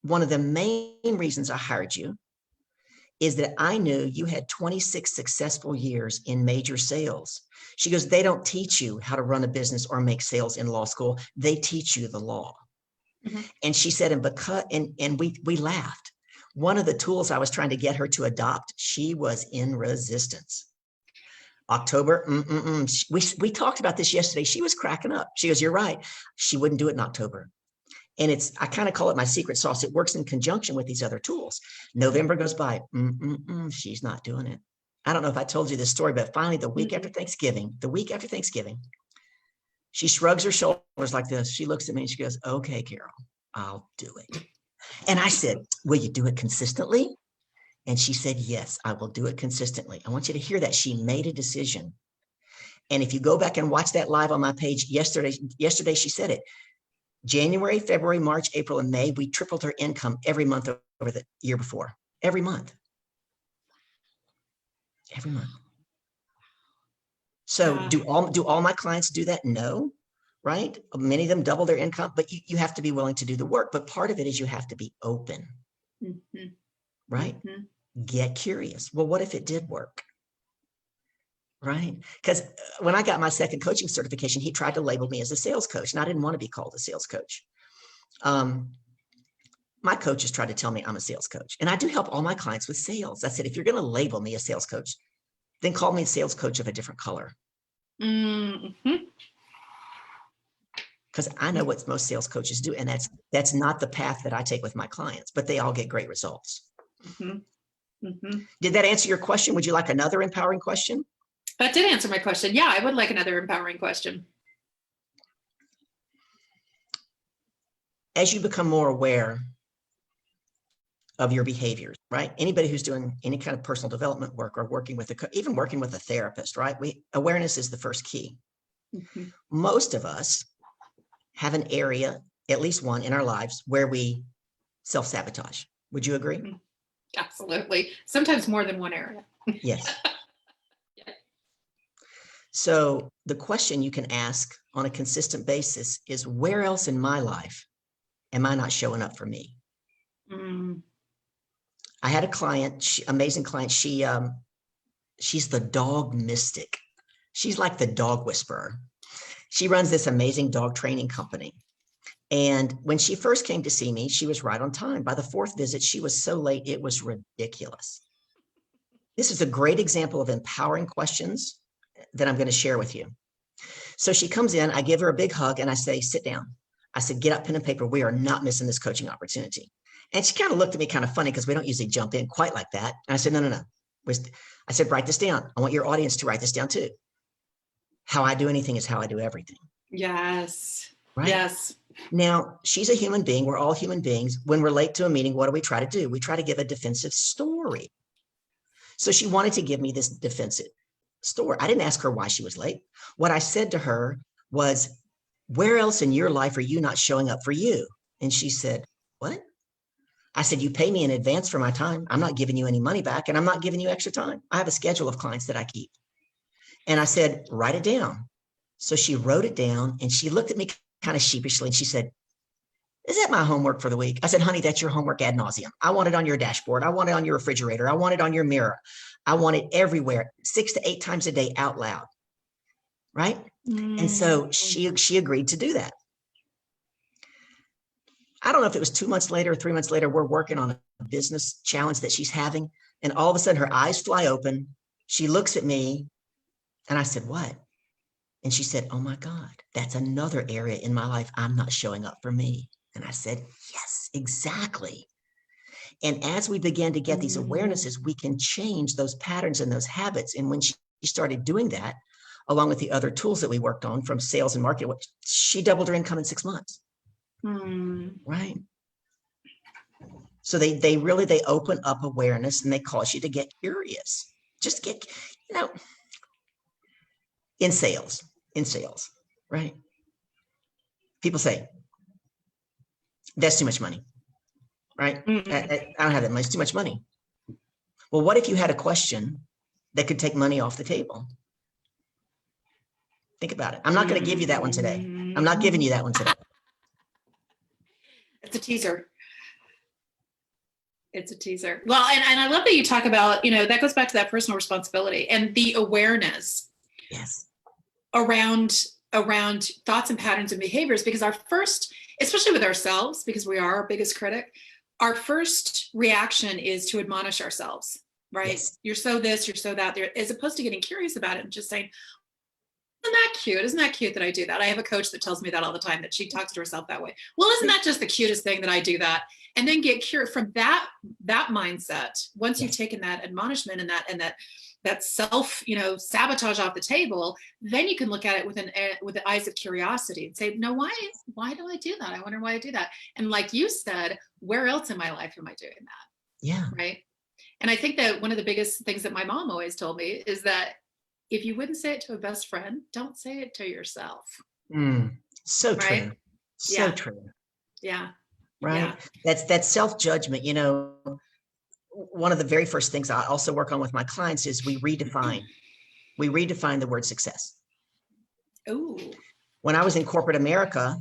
one of the main reasons I hired you is that I knew you had 26 successful years in major sales. She goes, they don't teach you how to run a business or make sales in law school. They teach you the law. Mm-hmm. And she said, and we laughed. One of the tools I was trying to get her to adopt, she was in resistance. October, we talked about this yesterday. She was cracking up. She goes, you're right. She wouldn't do it in October. And I kind of call it my secret sauce. It works in conjunction with these other tools. November goes by. She's not doing it. I don't know if I told you this story, but finally the week after Thanksgiving, she shrugs her shoulders like this. She looks at me and she goes, okay, Carol, I'll do it. And I said, will you do it consistently? And she said, yes, I will do it consistently. I want you to hear that. She made a decision. And if you go back and watch that live on my page yesterday, she said it. January, February, March, April, and May, we tripled her income every month over the year before. Every month. Every month. So do all my clients do that? No, right? Many of them double their income, but you have to be willing to do the work. But part of it is you have to be open, right? Get curious. Well, what if it did work? Right? Because when I got my second coaching certification, he tried to label me as a sales coach, and I didn't want to be called a sales coach. My coaches tried to tell me I'm a sales coach, and I do help all my clients with sales. I said, if you're going to label me a sales coach, then call me a sales coach of a different color. Because I know what most sales coaches do, and that's not the path that I take with my clients, but they all get great results. Did that answer your question? Would you like another empowering question? That did answer my question. Yeah, I would like another empowering question. As you become more aware of your behaviors, right? Anybody who's doing any kind of personal development work or even working with a therapist, right? Awareness is the first key. Most of us have an area, at least one in our lives, where we self-sabotage. Would you agree? Absolutely. Sometimes more than one area. Yes. Yeah. So the question you can ask on a consistent basis is, where else in my life am I not showing up for me? Mm. I had a client, amazing client. She's the dog mystic. She's like the dog whisperer. She runs this amazing dog training company. And when she first came to see me, she was right on time. By the fourth visit, she was so late, it was ridiculous. This is a great example of empowering questions that I'm going to share with you. So she comes in, I give her a big hug, and I say, sit down. I said, get up, pen and paper. We are not missing this coaching opportunity. And she kind of looked at me kind of funny because we don't usually jump in quite like that. And I said, no. I said, write this down. I want your audience to write this down too. How I do anything is how I do everything. Yes. Right? Yes. Now, she's a human being. We're all human beings. When we're late to a meeting, what do? We try to give a defensive story. So she wanted to give me this defensive story. I didn't ask her why she was late. What I said to her was, where else in your life are you not showing up for you? And she said, what? I said, you pay me in advance for my time. I'm not giving you any money back, and I'm not giving you extra time. I have a schedule of clients that I keep. And I said, write it down. So she wrote it down, and she looked at me kind of sheepishly, and she said, is that my homework for the week? I said, honey, that's your homework ad nauseum. I want it on your dashboard. I want it on your refrigerator. I want it on your mirror. I want it everywhere, 6 to 8 times a day out loud. Right? And so she agreed to do that. I don't know if it was 2 months later or 3 months later, we're working on a business challenge that she's having. And all of a sudden her eyes fly open. She looks at me and I said, what? And she said, oh my God, that's another area in my life I'm not showing up for me. And I said, yes, exactly. And as we began to get these awarenesses, we can change those patterns and those habits. And when she started doing that, along with the other tools that we worked on from sales and marketing, she doubled her income in 6 months. Right. So they really open up awareness, and they cause you to get curious. Just get, in sales, right? People say, that's too much money, right? I don't have that much, it's too much money. Well, what if you had a question that could take money off the table? Think about it. I'm not going to give you that one today. I'm not giving you that one today. It's a teaser. It's a teaser. Well, and I love that you talk about, that goes back to that personal responsibility and the awareness. Yes. Around thoughts and patterns and behaviors, because our first, especially with ourselves, because we are our biggest critic, our first reaction is to admonish ourselves, right? Yes. You're so this, you're so that, as opposed to getting curious about it and just saying, isn't that cute? Isn't that cute that I do that? I have a coach that tells me that all the time, that she talks to herself that way. Well, isn't that just the cutest thing that I do that? And then get curious from that mindset. Once you've taken that admonishment and that self, sabotage off the table, then you can look at it with the eyes of curiosity and say, no, why do I do that? I wonder why I do that. And like you said, where else in my life am I doing that? Yeah. Right. And I think that one of the biggest things that my mom always told me is that if you wouldn't say it to a best friend, don't say it to yourself. So right? True. So true. Yeah. Right. Yeah. That's self-judgment. One of the very first things I also work on with my clients is we redefine the word success. Ooh. When I was in corporate America,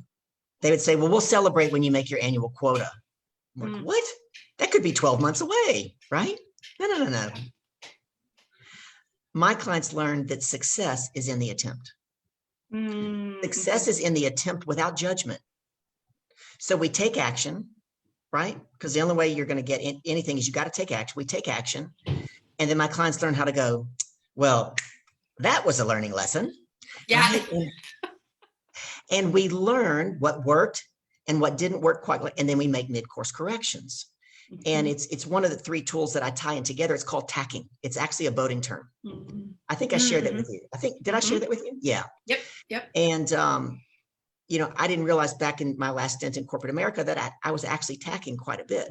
they would say, well, we'll celebrate when you make your annual quota. I'm like, what? That could be 12 months away, right? No. My clients learned that success is in the attempt. Success is in the attempt without judgment. So we take action, right? Because the only way you're going to get anything is you got to take action. We take action. And then my clients learn how to go, well, that was a learning lesson. Yeah. Right? And we learn what worked and what didn't work quite, and then we make mid-course corrections. And it's one of the 3 tools that I tie in together. It's called tacking. It's actually a boating term. I think I shared that with you. Did I share that with you? Yeah. Yep. And, I didn't realize back in my last stint in corporate America that I was actually tacking quite a bit,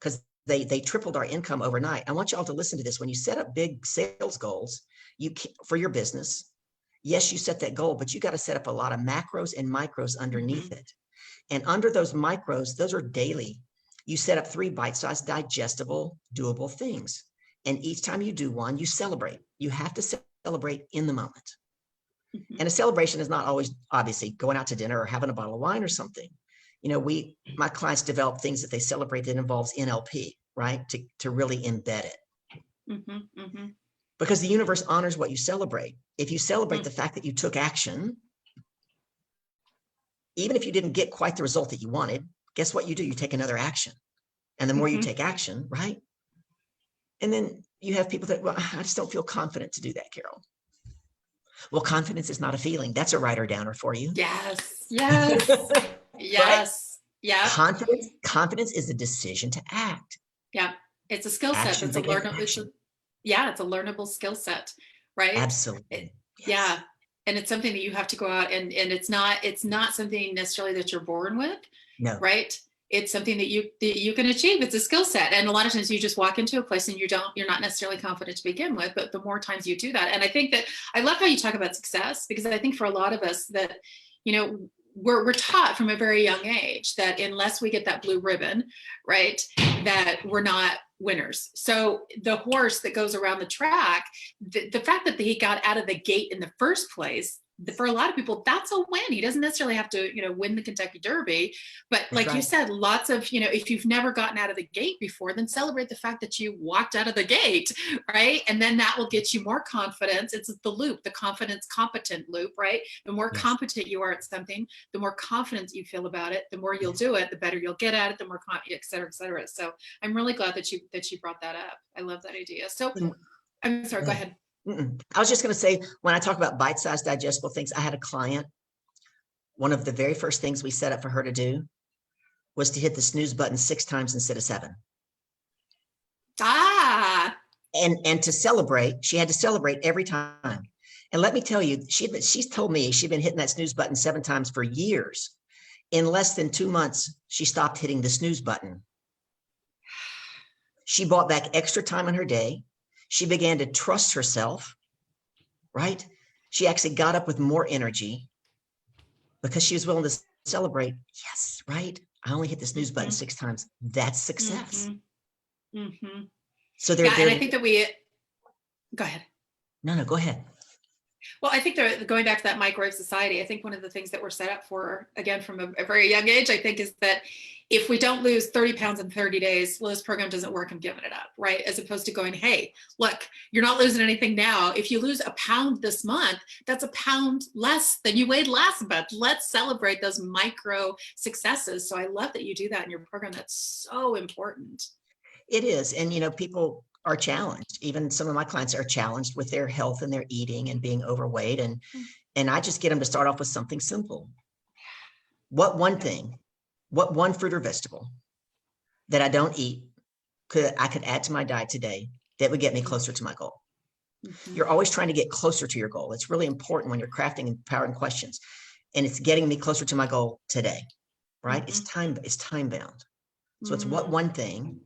because they tripled our income overnight. I want you all to listen to this. When you set up big sales goals, for your business, yes, you set that goal, but you got to set up a lot of macros and micros underneath it. And under those micros, those are daily. you set up 3 bite-sized, digestible, doable things. And each time you do one, you celebrate. You have to celebrate in the moment. Mhm. And a celebration is not always obviously going out to dinner or having a bottle of wine or something. You know, my clients develop things that they celebrate that involves NLP, right? To really embed it. Mhm. Mhm. Because the universe honors what you celebrate. If you celebrate Mm. the fact that you took action, even if you didn't get quite the result that you wanted, guess what you do? You take another action. And the more you Mhm. take action, right? And then you have people that, well, I just don't feel confident to do that, Carol. Well, confidence is not a feeling. That's a writer downer for you. Yes. Yes. Right? Yes. Yep. Confidence is a decision to act. Yeah. It's a skill set. Action That's a begets learnable. action. Yeah. It's a learnable skill set, right? It, Absolutely. yeah. Yes. And it's something that you have to go out and it's not something necessarily that you're born with, No. right? It's something that you can achieve. It's a skill set. And a lot of times you just walk into a place and you're not necessarily confident to begin with, but the more times you do that. And I think that I love how you talk about success, because I think for a lot of us that, you know, we're taught from a very young age that unless we get that blue ribbon, right, that we're not winners. So the horse that goes around the track, the fact that he got out of the gate in the first place, for a lot of people, that's a win. He doesn't necessarily have to, win the Kentucky Derby, but That's like you right. said, lots of, if you've never gotten out of the gate before, then celebrate the fact that you walked out of the gate, right? And then that will get you more confidence. It's the loop, the confidence competent loop, right? The more Yes. competent you are at something, the more confidence you feel about it, the more you'll do it, the better you'll get at it, the more et cetera, et cetera. So I'm really glad that you brought that up. I love that idea. So I'm sorry, go ahead. I was just going to say, when I talk about bite-sized digestible things, I had a client, one of the very first things we set up for her to do was to hit the snooze button 6 times instead of 7. And to celebrate, she had to celebrate every time. And let me tell you, she's told me she'd been hitting that snooze button 7 times for years. In less than 2 months, she stopped hitting the snooze button. She bought back extra time in her day. She began to trust herself, right? She actually got up with more energy because she was willing to celebrate. Yes, right? I only hit the snooze button 6 times. That's success. So and I think that go ahead. No, go ahead. Well, I think going back to that microwave society, I think one of the things that we're set up for, again, from a very young age, I think, is that if we don't lose 30 pounds in 30 days, well, this program doesn't work, I'm giving it up, right? As opposed to going, hey, look, you're not losing anything now. If you lose a pound this month, that's a pound less than you weighed last month. Let's celebrate those micro successes. So I love that you do that in your program. That's so important. It is. And, people are challenged. Even some of my clients are challenged with their health and their eating and being overweight. And I just get them to start off with something simple. What one fruit or vegetable that I don't eat I could add to my diet today that would get me closer to my goal? You're always trying to get closer to your goal. It's really important when you're crafting and powering questions. And it's getting me closer to my goal today, right? It's time bound. So it's what one thing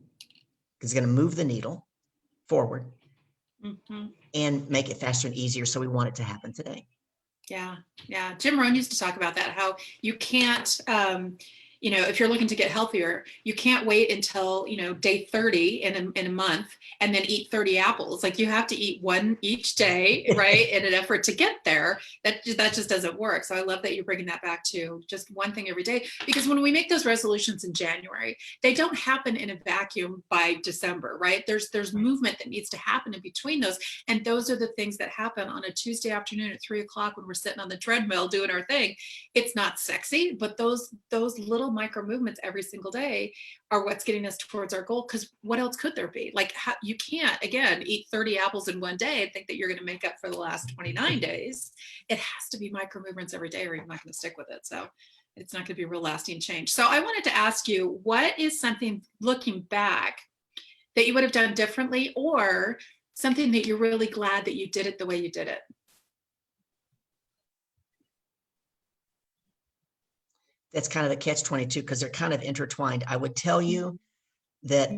is going to move the needle forward and make it faster and easier. So we want it to happen today. Yeah. Jim Rohn used to talk about that, how you can't, if you're looking to get healthier, you can't wait until, day 30 in a month and then eat 30 apples. Like you have to eat one each day, right? In an effort to get there. That just doesn't work. So I love that you're bringing that back to just one thing every day, because when we make those resolutions in January, they don't happen in a vacuum by December, right? There's movement that needs to happen in between those. And those are the things that happen on a Tuesday afternoon at 3:00 when we're sitting on the treadmill doing our thing. It's not sexy, but those little micro movements every single day are what's getting us towards our goal. Because what else could there be? Like, you can't, again, eat 30 apples in one day and think that you're going to make up for the last 29 days. It has to be micro movements every day, or you're not going to stick with it. So it's not going to be real lasting change. So I wanted to ask you, what is something, looking back, that you would have done differently, or something that you're really glad that you did it the way you did it? That's kind of the catch-22, because they're kind of intertwined. I would tell you that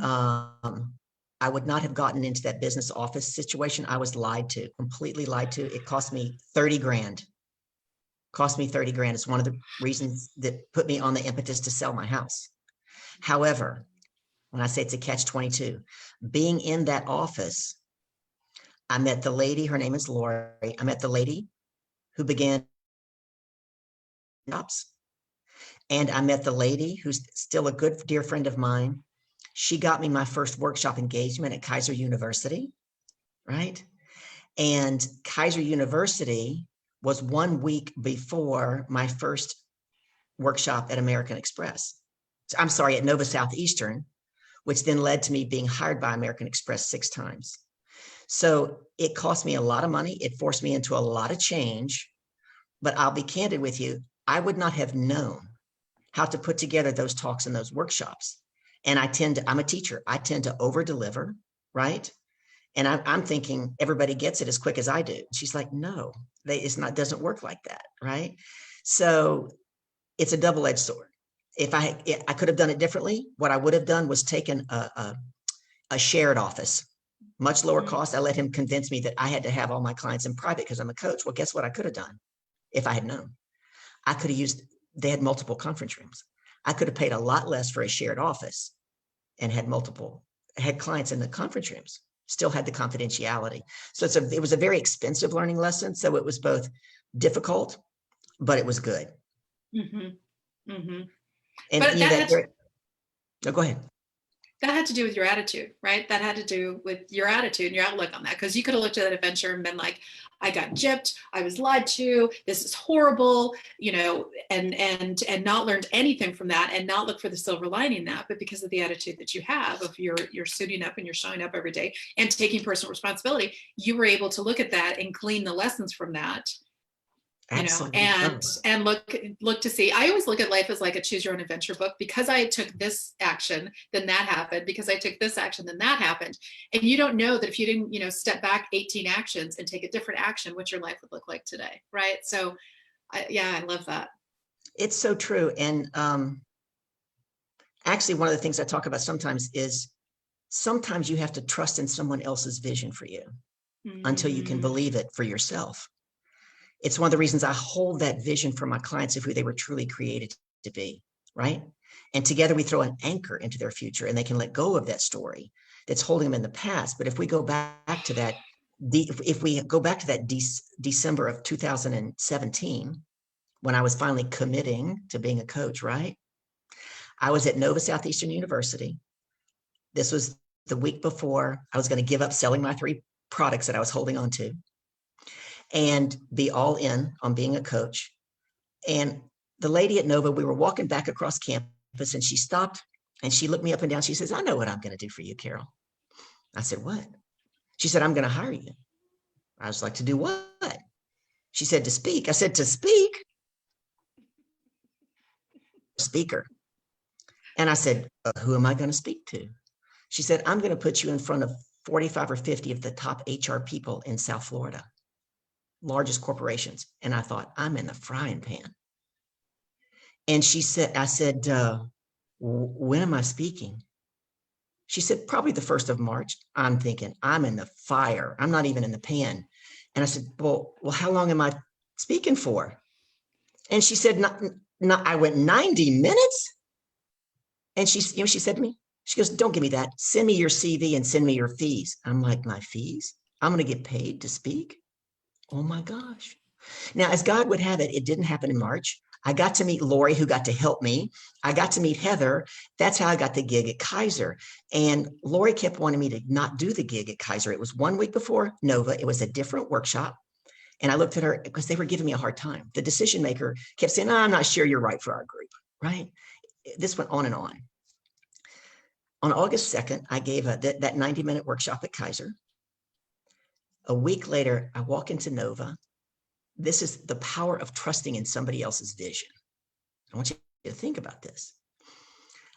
I would not have gotten into that business office situation. I was lied to, completely lied to. It cost me 30 grand. It's one of the reasons that put me on the impetus to sell my house. However, when I say it's a catch-22. Being in that office, I met the lady, her name is Lori. I met the lady who began ops. And I met the lady who's still a good dear friend of mine. She got me my first workshop engagement at Kaiser University, right? And Kaiser University was 1 week before my first workshop at American Express. I'm sorry, at Nova Southeastern, which then led to me being hired by American Express 6 times. So it cost me a lot of money. It forced me into a lot of change, but I'll be candid with you. I would not have known how to put together those talks and those workshops. And I'm a teacher. I tend to over deliver, right? And I'm thinking everybody gets it as quick as I do. She's like, no, doesn't work like that, right? So it's a double-edged sword. If I could have done it differently, what I would have done was taken a shared office, much lower cost. I let him convince me that I had to have all my clients in private because I'm a coach. Well, guess what I could have done if I had known? I could have they had multiple conference rooms. I could have paid a lot less for a shared office and had clients in the conference rooms, still had the confidentiality. So it was a very expensive learning lesson. So it was both difficult, but it was good. Mm-hmm. Mm-hmm. And But no, go ahead. That had to do with your attitude, right? That had to do with your attitude and your outlook on that. Because you could have looked at that adventure and been like, I got gypped, I was lied to, this is horrible, and not learned anything from that and not look for the silver lining in that. But because of the attitude that you have of you're suiting up and you're showing up every day and taking personal responsibility, you were able to look at that and glean the lessons from that. Absolutely. And look to see. I always look at life as like a choose your own adventure book. Because I took this action, then that happened. Because I took this action, then that happened. And you don't know that if you didn't, step back 18 actions and take a different action, what your life would look like today, right? So, I love that. It's so true. And actually, one of the things I talk about sometimes is sometimes you have to trust in someone else's vision for you until you can believe it for yourself. It's one of the reasons I hold that vision for my clients of who they were truly created to be, right? And together we throw an anchor into their future and they can let go of that story that's holding them in the past. But if we go back to that, December of 2017, when I was finally committing to being a coach, right? I was at Nova Southeastern University. This was the week before I was going to give up selling my 3 products that I was holding on to and be all in on being a coach. And the lady at Nova, we were walking back across campus and she stopped and she looked me up and down. She says, I know what I'm going to do for you, Carol. I said, what? She said, I'm going to hire you. I was like, to do what? She said, to speak. I said, to speak? Speaker. And I said, who am I going to speak to? She said, I'm going to put you in front of 45 or 50 of the top HR people in South Florida, largest corporations. And I thought, I'm in the frying pan. And I said, when am I speaking? She said, probably the 1st of March. I'm thinking, I'm in the fire. I'm not even in the pan. And I said, well, how long am I speaking for? And she said, I went 90 minutes. And she said to me, she goes, don't give me that. Send me your CV and send me your fees. I'm like, my fees? I'm going to get paid to speak? Oh my gosh. Now, as God would have it, it didn't happen in March. I got to meet Lori, who got to help me. I got to meet Heather. That's how I got the gig at Kaiser. And Lori kept wanting me to not do the gig at Kaiser. It was 1 week before Nova. It was a different workshop. And I looked at her because they were giving me a hard time. The decision maker kept saying, I'm not sure you're right for our group, right? This went on and on. On August 2nd, I gave that 90-minute workshop at Kaiser. A week later, I walk into Nova. This is the power of trusting in somebody else's vision. I want you to think about this.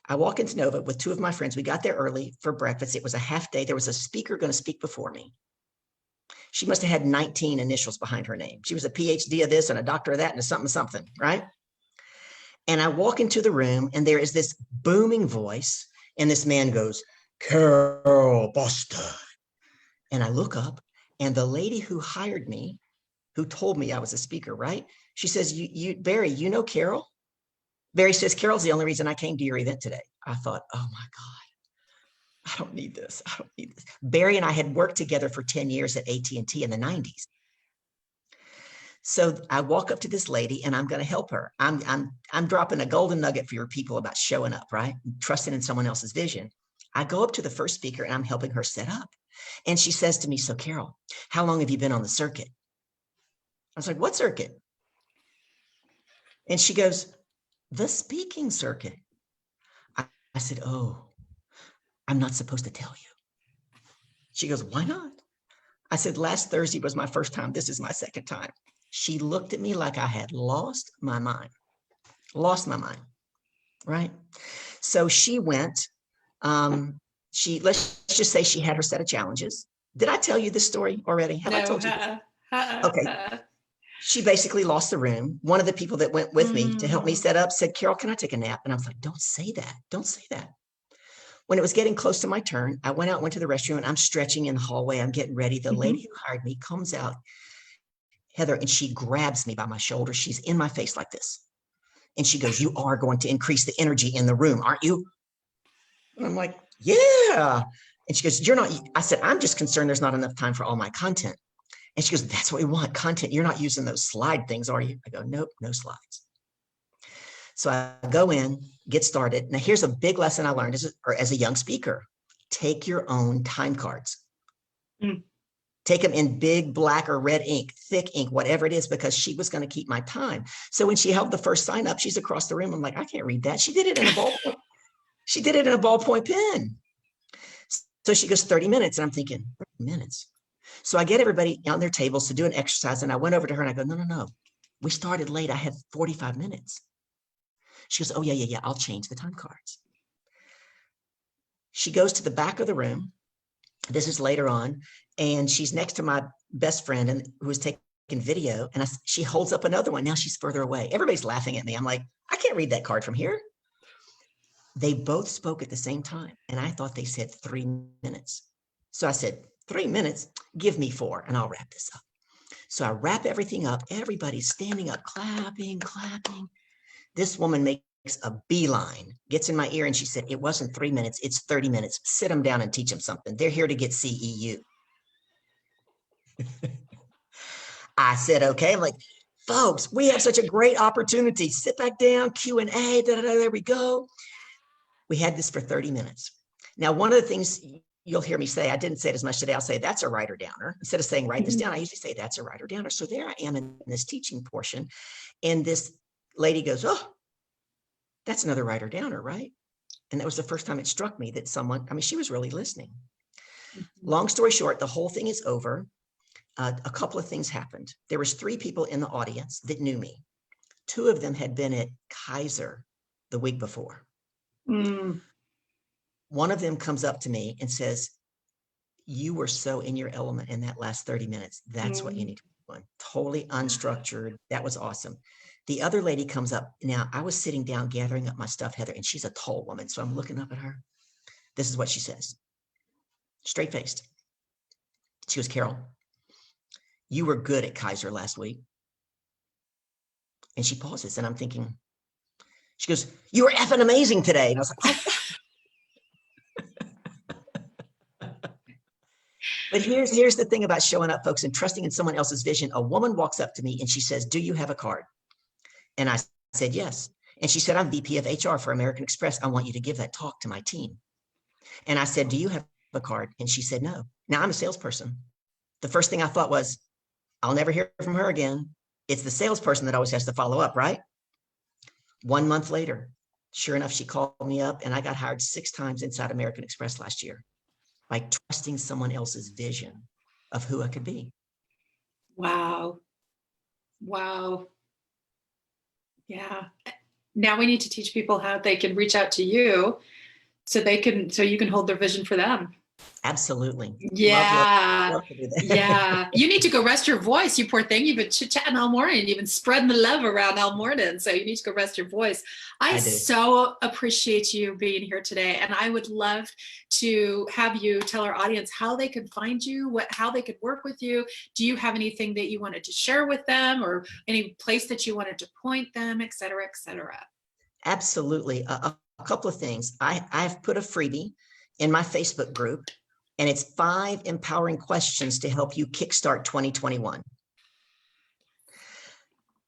I walk into Nova with 2 of my friends. We got there early for breakfast. It was a half day. There was a speaker going to speak before me. She must have had 19 initials behind her name. She was a PhD of this and a doctor of that and a something, right? And I walk into the room and there is this booming voice and this man goes, Carol Boston. And I look up and the lady who hired me, who told me I was a speaker, right? She says, Barry, you know Carol? Barry says, Carol's the only reason I came to your event today. I thought, oh my God, don't need this. I don't need this. Barry and I had worked together for 10 years at AT&T in the 90s. So I walk up to this lady and I'm going to help her. I'm dropping a golden nugget for your people about showing up, right? Trusting in someone else's vision. I go up to the first speaker and I'm helping her set up. And she says to me, so Carol, how long have you been on the circuit? I was like, what circuit? And she goes, the speaking circuit. I said, oh, I'm not supposed to tell you. She goes, why not? I said, last Thursday was my first time. This is my second time. She looked at me like I had lost my mind, right? So she went, let's just say she had her set of challenges. Did I tell you this story already? Have I told you? Okay. She basically lost the room. One of the people that went with me to help me set up said, Carol, can I take a nap? And I was like, don't say that. Don't say that. When it was getting close to my turn, I went to the restroom and I'm stretching in the hallway. I'm getting ready. The lady who hired me comes out, Heather, and she grabs me by my shoulder. She's in my face like this. And she goes, you are going to increase the energy in the room, aren't you? And I'm like, yeah. And she goes, you're not, I said, I'm just concerned there's not enough time for all my content. And she goes, that's what we want, content. You're not using those slide things, are you? I go, nope, no slides. So I go in, get started. Now here's a big lesson I learned as a young speaker. Take your own time cards. Take them in big black or red ink, thick ink, whatever it is, because she was going to keep my time. So when she held the first sign up, she's across the room. I'm like, I can't read that. She did it in a ballpoint. She did it in a ballpoint pen. So she goes 30 minutes. And I'm thinking, 30 minutes. So I get everybody on their tables to do an exercise. And I went over to her and I go, no. We started late. I had 45 minutes. She goes, oh, yeah. I'll change the time cards. She goes to the back of the room. This is later on. And she's next to my best friend and who was taking video. And she holds up another one. Now she's further away. Everybody's laughing at me. I'm like, I can't read that card from here. They both spoke at the same time. And I thought they said 3 minutes. So I said, 3 minutes, give me 4 and I'll wrap this up. So I wrap everything up. Everybody's standing up, clapping. This woman makes a beeline, gets in my ear, and she said, it wasn't 3 minutes, it's 30 minutes. Sit them down and teach them something. They're here to get CEU. I said, okay. I'm like, folks, we have such a great opportunity. Sit back down, Q&A, there we go. We had this for 30 minutes. Now, one of the things you'll hear me say, I didn't say it as much today, I'll say, that's a writer downer. Instead of saying, write this down, I usually say, that's a writer downer. So there I am in this teaching portion. And this lady goes, oh, that's another writer downer, right? And that was the first time it struck me that someone, I mean, she was really listening. Long story short, the whole thing is over. A couple of things happened. There was 3 people in the audience that knew me. 2 of them had been at Kaiser the week before. One of them comes up to me and says, you were so in your element in that last 30 minutes. That's what you need to be doing. Totally unstructured. That was awesome. The other lady comes up. Now, I was sitting down gathering up my stuff, Heather, and she's a tall woman. So I'm looking up at her. This is what she says. Straight faced. She goes, Carol, you were good at Kaiser last week. And she pauses and I'm thinking, she goes, you were effing amazing today. And I was like, oh. But here's the thing about showing up, folks, and trusting in someone else's vision. A woman walks up to me and she says, do you have a card? And I said, yes. And she said, I'm VP of HR for American Express. I want you to give that talk to my team. And I said, do you have a card? And she said, no. Now I'm a salesperson. The first thing I thought was, I'll never hear from her again. It's the salesperson that always has to follow up, right? 1 month later, sure enough, she called me up and I got hired 6 times inside American Express last year by trusting someone else's vision of who I could be. Wow. Yeah. Now we need to teach people how they can reach out to you so you can hold their vision for them. Absolutely. Yeah. Love to do that. Yeah. You need to go rest your voice. You poor thing. You've been chit-chatting all morning. You've been spreading the love around all morning. So you need to go rest your voice. I so appreciate you being here today. And I would love to have you tell our audience how they could find you, how they could work with you. Do you have anything that you wanted to share with them or any place that you wanted to point them, et cetera, et cetera? Absolutely. A couple of things. I've put a freebie in my Facebook group, and it's 5 empowering questions to help you kickstart 2021.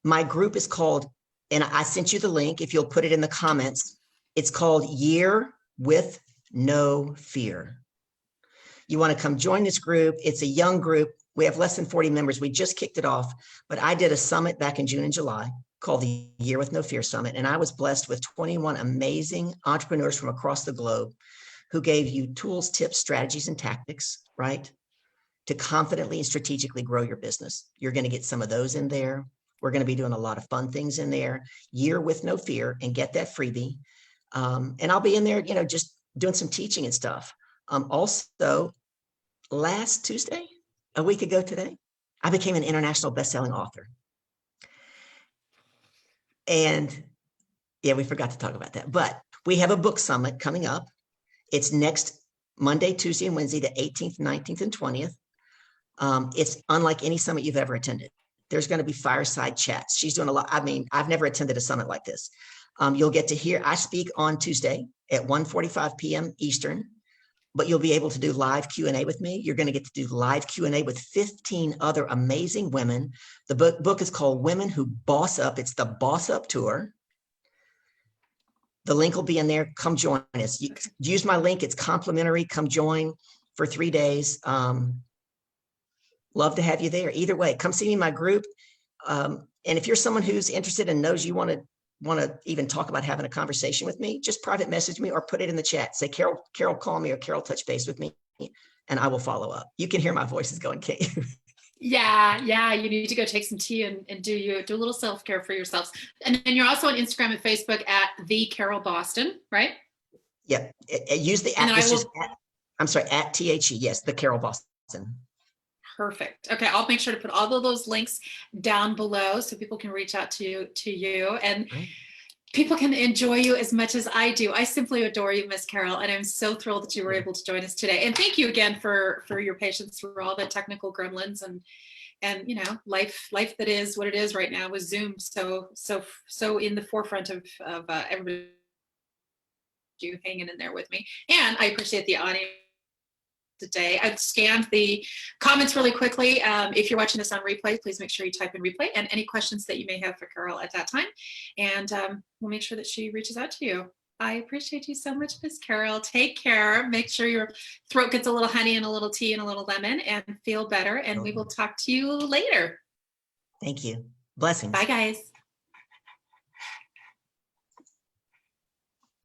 My group is called, and I sent you the link, if you'll put it in the comments, it's called Year with No Fear. You want to come join this group. It's a young group. We have less than 40 members. We just kicked it off, but I did a summit back in June and July called the Year with No Fear Summit. And I was blessed with 21 amazing entrepreneurs from across the globe who gave you tools, tips, strategies, and tactics, right, to confidently and strategically grow your business. You're going to get some of those in there. We're going to be doing a lot of fun things in there. Year with No Fear, and get that freebie. And I'll be in there, just doing some teaching and stuff. Also, last Tuesday, a week ago today, I became an international best-selling author. And yeah, we forgot to talk about that, but we have a book summit coming up. It's next Monday, Tuesday, and Wednesday, the 18th, 19th, and 20th. It's unlike any summit you've ever attended. There's going to be fireside chats. She's doing a lot. I mean, I've never attended a summit like this. You'll get to hear, I speak on Tuesday at 1:45 p.m. Eastern, but you'll be able to do live Q&A with me. You're going to get to do live Q&A with 15 other amazing women. The book is called Women Who Boss Up. It's the Boss Up Tour. The link will be in there. Come join us. Use my link. It's complimentary. Come join for 3 days. Love to have you there. Either way, come see me in my group. And if you're someone who's interested and knows you want to even talk about having a conversation with me, just private message me or put it in the chat. Say, Carol, call me, or Carol, touch base with me, and I will follow up. You can hear my voice is going, can't you? Yeah. You need to go take some tea and do a little self-care for yourselves. And then you're also on Instagram and Facebook at The Carol Boston, right? Yeah. Use the app. I'm sorry, at THE. Yes, The Carol Boston. Perfect. Okay, I'll make sure to put all of those links down below so people can reach out to you and people can enjoy you as much as I do. I simply adore you, Miss Carol, and I'm so thrilled that you were able to join us today. And thank you again for your patience through all the technical gremlins and life that is what it is right now with Zoom. So in the forefront of everybody, you hanging in there with me, and I appreciate the audience today. I've scanned the comments really quickly. If you're watching this on replay, please make sure you type in replay and any questions that you may have for Carol at that time. And we'll make sure that she reaches out to you. I appreciate you so much, Miss Carol. Take care. Make sure your throat gets a little honey and a little tea and a little lemon and feel better. And we will talk to you later. Thank you. Blessings. Bye, guys.